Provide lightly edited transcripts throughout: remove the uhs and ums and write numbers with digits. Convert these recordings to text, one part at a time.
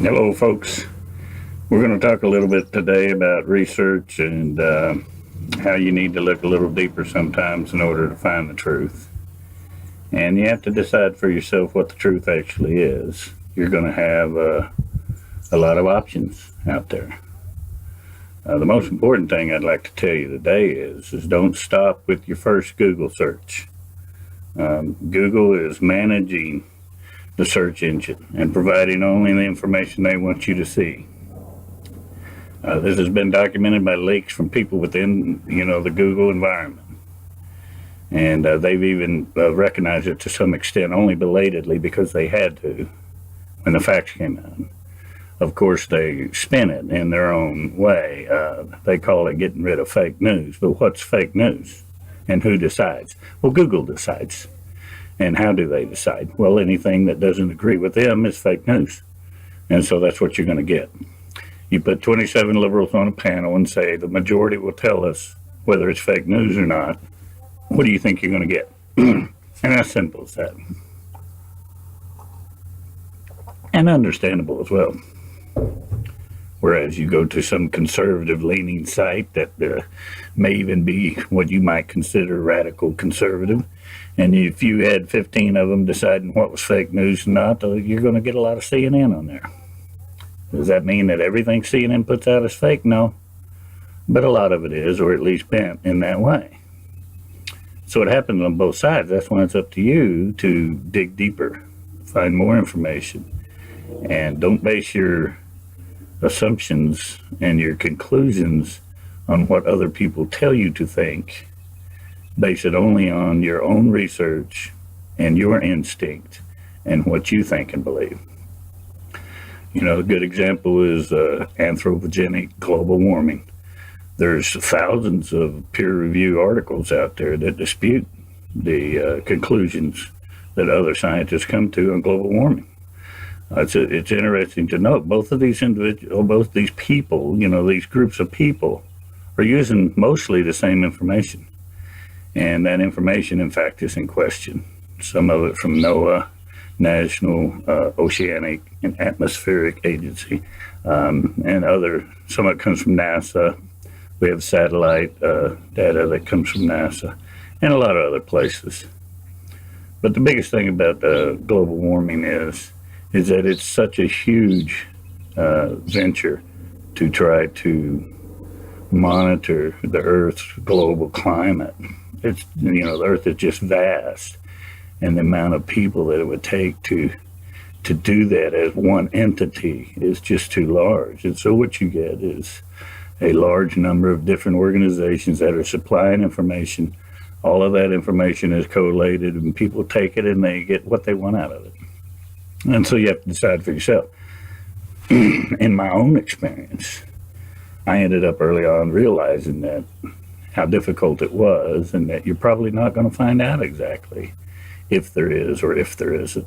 Hello, folks. We're going to talk a little bit today about research and how you need to look a little deeper sometimes in order to find the truth. And you have to decide for yourself what the truth actually is. You're going to have a lot of options out there. The most important thing I'd like to tell you today is don't stop with your first Google search. Google is managing the search engine and providing only the information they want you to see. This has been documented by leaks from people within, the Google environment. And they've even recognized it to some extent, only belatedly because they had to when the facts came out. Of course, they spin it in their own way. They call it getting rid of fake news. But what's fake news? And who decides? Well, Google decides. And how do they decide? Well, anything that doesn't agree with them is fake news. And so that's what you're going to get. You put 27 liberals on a panel and say the majority will tell us whether it's fake news or not. What do you think you're going to get? And as simple as that. And understandable as well. Whereas you go to some conservative leaning site that may even be what you might consider radical conservative, and if you had 15 of them deciding what was fake news or not, you're going to get a lot of CNN on there. Does that mean that everything CNN puts out is fake? No. But a lot of it is, or at least bent in that way. So it happens on both sides. That's when it's up to you to dig deeper, find more information, and don't base your assumptions and your conclusions on what other people tell you to think. Base it only on your own research and your instinct and what you think and believe. A good example is anthropogenic global warming. There's thousands of peer-reviewed articles out there that dispute the conclusions that other scientists come to on global warming. It's interesting to note both these people, these groups of people are using mostly the same information. And that information, in fact, is in question. Some of it from NOAA, National Oceanic and Atmospheric Agency, and some of it comes from NASA. We have satellite data that comes from NASA and a lot of other places. But the biggest thing about global warming is that it's such a huge venture to try to monitor the Earth's global climate. The Earth is just vast, and the amount of people that it would take to do that as one entity is just too large. And so what you get is a large number of different organizations that are supplying information. All of that information is collated, and people take it and they get what they want out of it. And so you have to decide for yourself. In my own experience, I ended up early on realizing that how difficult it was, and that you're probably not going to find out exactly if there is or if there isn't.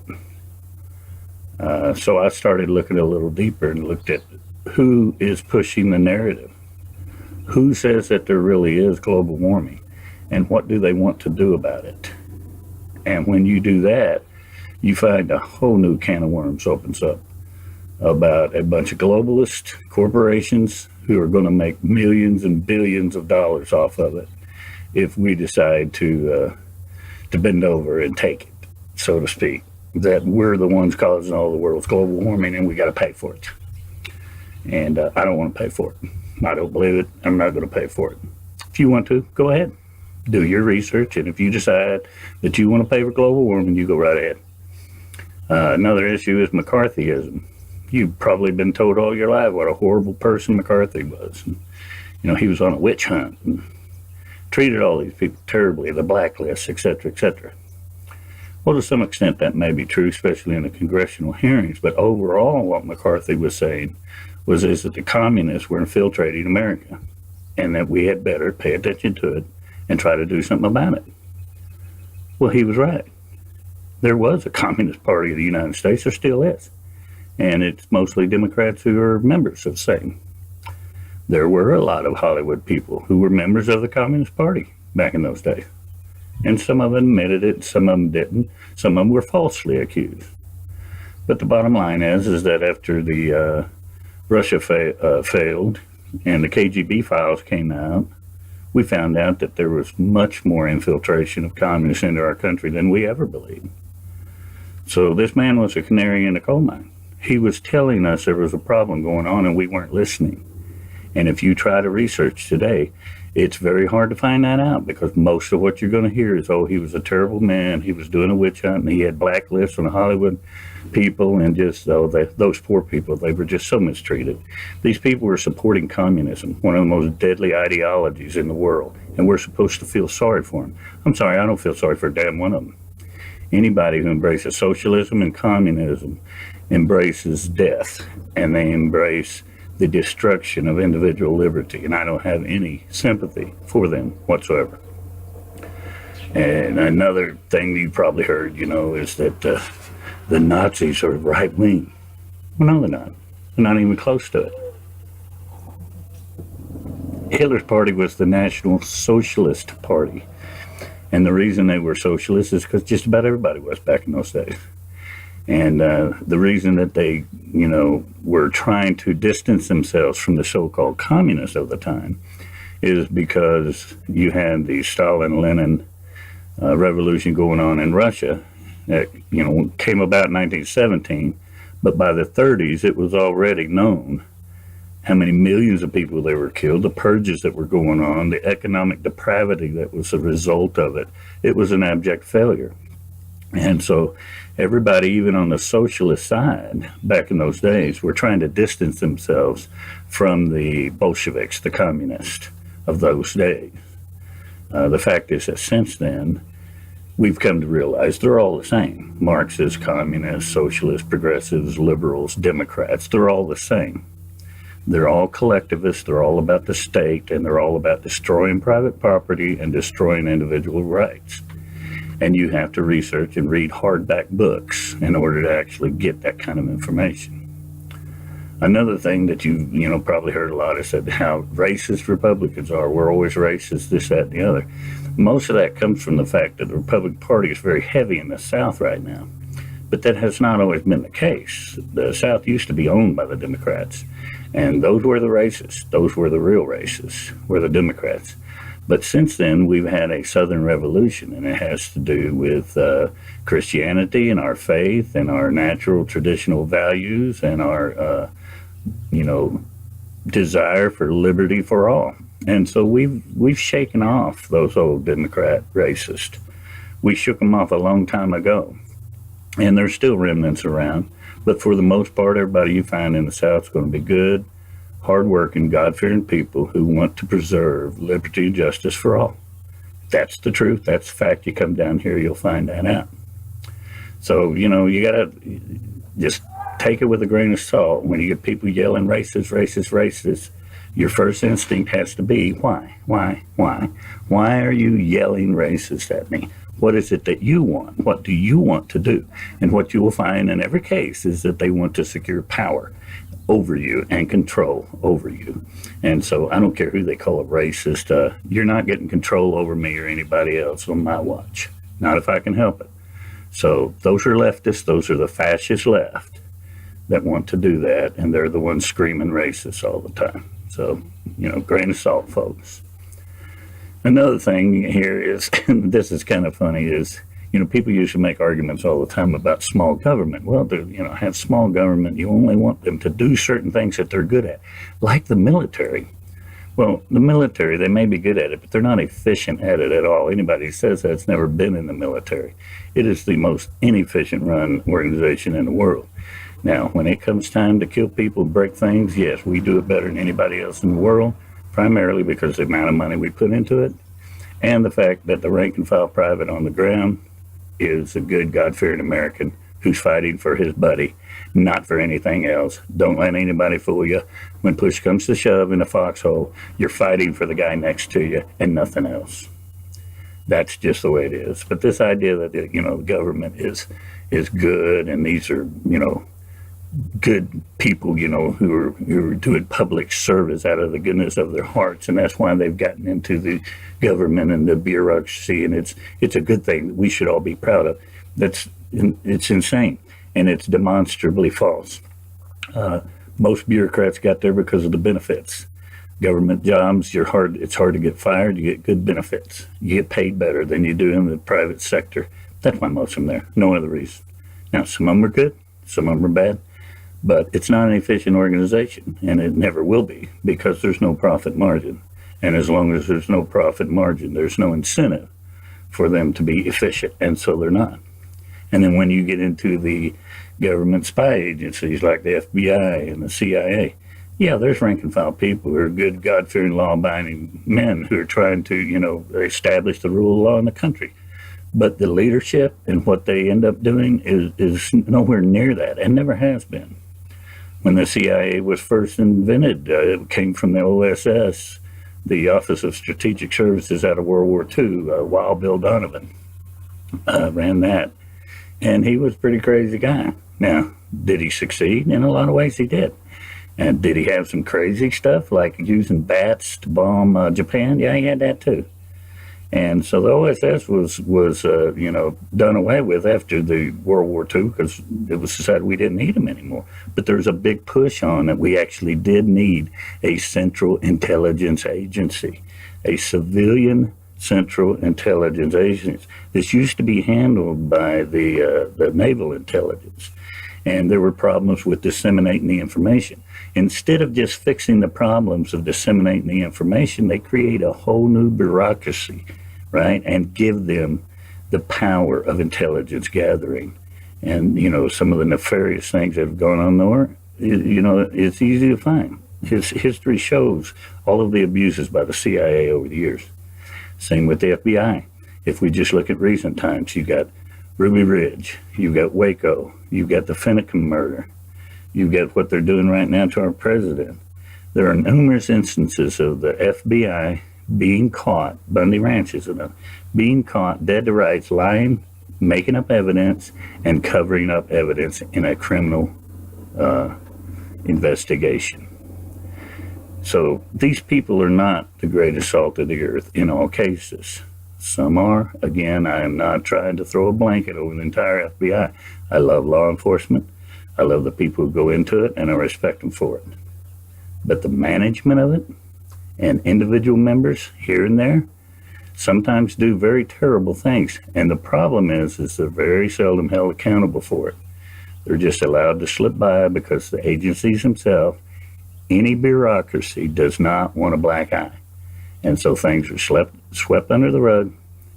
So I started looking a little deeper and looked at who is pushing the narrative. Who says that there really is global warming, and what do they want to do about it? And when you do that, you find a whole new can of worms opens up about a bunch of globalist corporations who are going to make millions and billions of dollars off of it if we decide to bend over and take it, so to speak. That we're the ones causing all the world's global warming, and we got to pay for it. And I don't want to pay for it. I don't believe it. I'm not going to pay for it. If you want to, go ahead. Do your research, and if you decide that you want to pay for global warming, you go right ahead. Another issue is McCarthyism. You've probably been told all your life what a horrible person McCarthy was. And, he was on a witch hunt and treated all these people terribly, the blacklist, etc., etc. Well, to some extent that may be true, especially in the congressional hearings, but overall what McCarthy was saying is that the communists were infiltrating America and that we had better pay attention to it and try to do something about it. Well, he was right. There was a Communist Party of the United States, there still is. And it's mostly Democrats who are members of the same. There were a lot of Hollywood people who were members of the Communist Party back in those days. And some of them admitted it, some of them didn't. Some of them were falsely accused. But the bottom line is that after the Russia failed and the KGB files came out, we found out that there was much more infiltration of communists into our country than we ever believed. So this man was a canary in the coal mine. He was telling us there was a problem going on and we weren't listening. And if you try to research today, it's very hard to find that out, because most of what you're going to hear is, oh, he was a terrible man, he was doing a witch hunt, and he had blacklists on Hollywood people, and just, those poor people, they were just so mistreated. These people were supporting communism, one of the most deadly ideologies in the world, and we're supposed to feel sorry for them. I'm sorry, I don't feel sorry for a damn one of them. Anybody who embraces socialism and communism embraces death, and they embrace the destruction of individual liberty, and I don't have any sympathy for them whatsoever. And another thing you probably heard, is that the Nazis are right wing. Well, no, they're not. They're not even close to it. Hitler's party was the National Socialist Party, and the reason they were socialists is because just about everybody was back in those days. And the reason that they, were trying to distance themselves from the so-called communists of the time is because you had the Stalin-Lenin revolution going on in Russia that, came about in 1917. But by the 30s, it was already known how many millions of people they were killed, the purges that were going on, the economic depravity that was a result of it. It was an abject failure. And so everybody, even on the socialist side back in those days, were trying to distance themselves from the Bolsheviks, the communists of those days. The fact is that since then, we've come to realize they're all the same. Marxists, communists, socialists, progressives, liberals, Democrats, they're all the same. They're all collectivists, they're all about the state, and they're all about destroying private property and destroying individual rights. And you have to research and read hardback books in order to actually get that kind of information. Another thing that you probably heard a lot is that how racist Republicans are. We're always racist, this, that, and the other. Most of that comes from the fact that the Republican Party is very heavy in the South right now. But that has not always been the case. The South used to be owned by the Democrats. And those were the racists. Those were the real racists, were the Democrats. But since then, we've had a Southern Revolution, and it has to do with Christianity and our faith and our natural traditional values and our, desire for liberty for all. And so we've shaken off those old Democrat racists. We shook them off a long time ago, and there's still remnants around. But for the most part, everybody you find in the South is going to be good, hardworking, God-fearing people who want to preserve liberty and justice for all. That's the truth. That's the fact. You come down here, you'll find that out. So, you got to just take it with a grain of salt. When you get people yelling racist, racist, racist, your first instinct has to be, why? Why are you yelling racist at me? What is it that you want? What do you want to do? And what you will find in every case is that they want to secure power over you and control over you. And so I don't care who they call a racist. You're not getting control over me or anybody else on my watch. Not if I can help it. So those are leftists. Those are the fascist left that want to do that. And they're the ones screaming racist all the time. So, grain of salt, folks. Another thing here is, this is kind of funny, is, people usually make arguments all the time about small government. Well, have small government, you only want them to do certain things that they're good at, like the military. Well, the military, they may be good at it, but they're not efficient at it at all. Anybody who says that's never been in the military. It is the most inefficient run organization in the world. Now, when it comes time to kill people, break things, yes, we do it better than anybody else in the world, primarily because of the amount of money we put into it, and the fact that the rank and file private on the ground is a good, God-fearing American who's fighting for his buddy, not for anything else. Don't let anybody fool you. When push comes to shove in a foxhole, you're fighting for the guy next to you and nothing else. That's just the way it is. But this idea that the government is good, and these are good people, who are doing public service out of the goodness of their hearts, and that's why they've gotten into the government and the bureaucracy, and it's a good thing that we should all be proud of. It's insane. and it's demonstrably false. Most bureaucrats got there because of the benefits. Government jobs, it's hard to get fired. You get good benefits. You get paid better than you do in the private sector. That's why most of them there. No other reason. Now, some of them are good, some of them are bad, but it's not an efficient organization, and it never will be because there's no profit margin. And as long as there's no profit margin, there's no incentive for them to be efficient, and so they're not. And then when you get into the government spy agencies like the FBI and the CIA, yeah, there's rank and file people who are good, God-fearing, law-abiding men who are trying to, establish the rule of law in the country. But the leadership and what they end up doing is nowhere near that, and never has been. When the CIA was first invented, it came from the OSS, the Office of Strategic Services out of World War II. Wild Bill Donovan ran that, and he was a pretty crazy guy. Now, did he succeed? In a lot of ways he did. And did he have some crazy stuff like using bats to bomb Japan? Yeah, he had that too. And so the OSS was done away with after the World War II because it was decided we didn't need them anymore. But there's a big push on that we actually did need a Central Intelligence Agency, a civilian Central Intelligence Agency. This used to be handled by the Naval Intelligence, and there were problems with disseminating the information. Instead of just fixing the problems of disseminating the information, they create a whole new bureaucracy, right, and give them the power of intelligence gathering. And, some of the nefarious things that have gone on there, it's easy to find. History shows all of the abuses by the CIA over the years. Same with the FBI. If we just look at recent times, you got Ruby Ridge, you got Waco, you got the Finnecane murder, you get what they're doing right now to our president. There are numerous instances of the FBI being caught, Bundy Ranch is enough, being caught dead to rights, lying, making up evidence, and covering up evidence in a criminal investigation. So these people are not the greatest salt of the earth in all cases. Some are. Again, I am not trying to throw a blanket over the entire FBI. I love law enforcement. I love the people who go into it, and I respect them for it. But the management of it and individual members here and there sometimes do very terrible things. And the problem is they're very seldom held accountable for it. They're just allowed to slip by because the agencies themselves, any bureaucracy does not want a black eye. And so things are swept under the rug,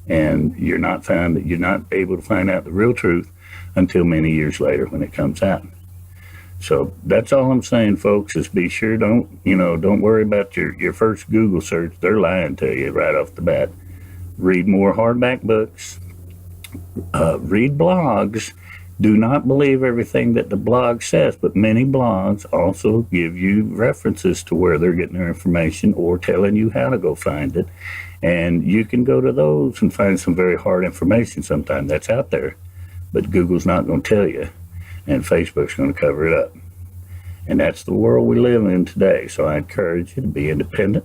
and you're not able to find out the real truth until many years later when it comes out. So that's all I'm saying, folks, is be sure don't worry about your first Google search. They're lying to you right off the bat. Read more hardback books. Read blogs. Do not believe everything that the blog says, but many blogs also give you references to where they're getting their information or telling you how to go find it. And you can go to those and find some very hard information sometimes that's out there. But Google's not going to tell you, and Facebook's going to cover it up. And that's the world we live in today. So I encourage you to be independent,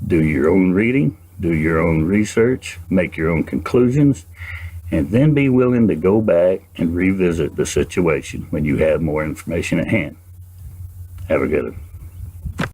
do your own reading, do your own research, make your own conclusions, and then be willing to go back and revisit the situation when you have more information at hand. Have a good one.